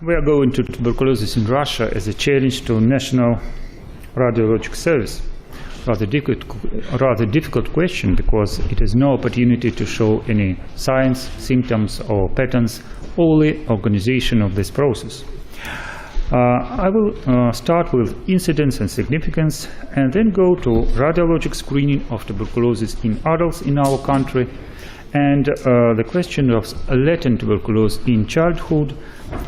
We are going to tuberculosis in Russia as a challenge to national radiological service. Rather difficult question, because it has no opportunity to show any signs, symptoms or patterns, only organization of this process. I will start with incidence and significance, and then go to radiologic screening of tuberculosis in adults in our country, and the question of latent tuberculosis in childhood,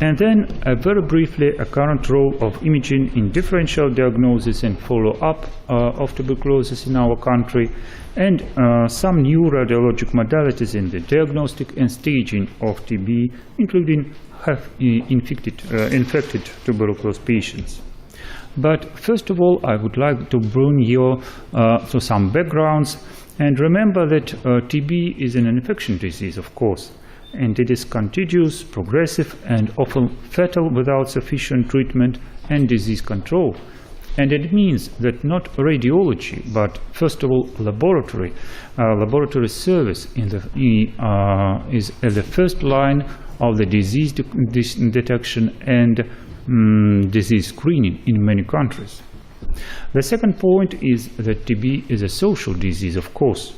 and then very briefly a current role of imaging in differential diagnosis and follow-up of tuberculosis in our country, and some new radiologic modalities in the diagnostic and staging of TB, including infected tuberculosis patients. But first of all, I would like to bring you to some backgrounds. And remember that TB is an infection disease, of course, and it is contagious, progressive, and often fatal without sufficient treatment and disease control. And it means that not radiology, but first of all laboratory service is at the first line of the disease detection and disease screening in many countries. The second point is that TB is a social disease, of course,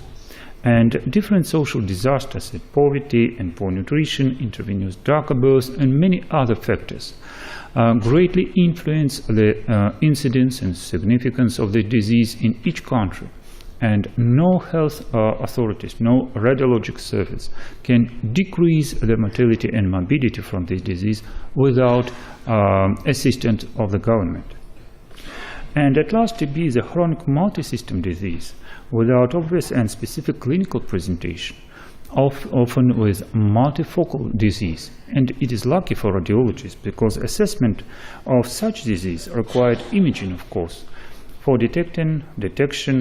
and different social disasters like poverty and poor nutrition, intravenous drug abuse, and many other factors greatly influence the incidence and significance of the disease in each country. And no health authorities, no radiologic service can decrease the mortality and morbidity from this disease without assistance of the government. And at last, TB is a chronic multi-system disease without obvious and specific clinical presentation, often with multifocal disease. And it is lucky for radiologists, because assessment of such disease required imaging, of course, for detection,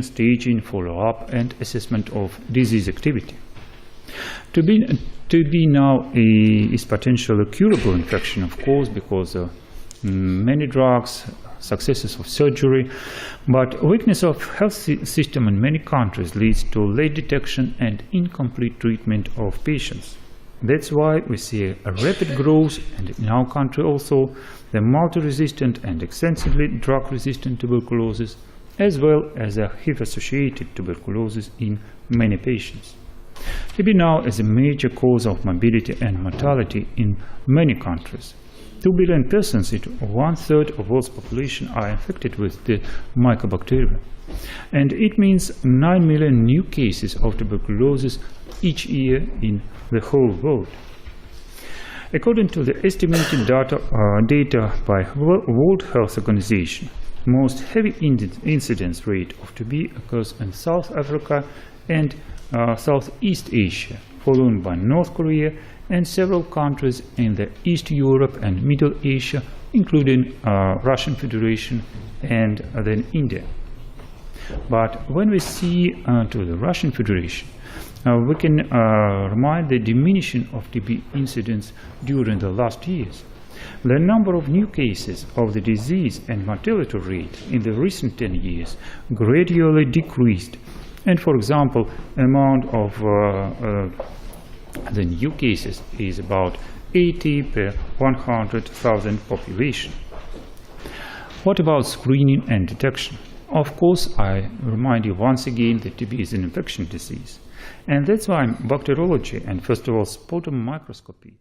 staging, follow-up, and assessment of disease activity. TB now is potentially curable infection, of course, because many drugs, successes of surgery, but weakness of health system in many countries leads to late detection and incomplete treatment of patients. That's why we see a rapid growth, and in our country also, the multi-resistant and extensively drug-resistant tuberculosis, as well as a HIV-associated tuberculosis in many patients. TB now is a major cause of morbidity and mortality in many countries. 2 billion persons, 1/3 of world's population, are infected with the mycobacteria. And it means 9 million new cases of tuberculosis each year in the whole world. According to the estimated data by World Health Organization, most heavy incidence rate of TB occurs in South Africa and Southeast Asia, followed by North Korea and several countries in the East Europe and Middle Asia, including Russian Federation and then India. But when we see to the Russian Federation, we can remind the diminishing of TB incidence during the last years. The number of new cases of the disease and mortality rate in the recent 10 years gradually decreased. And for example, amount of the new cases is about 80 per 100,000 population. What about screening and detection? Of course, I remind you once again that TB is an infection disease. And that's why bacteriology and, first of all, sputum microscopy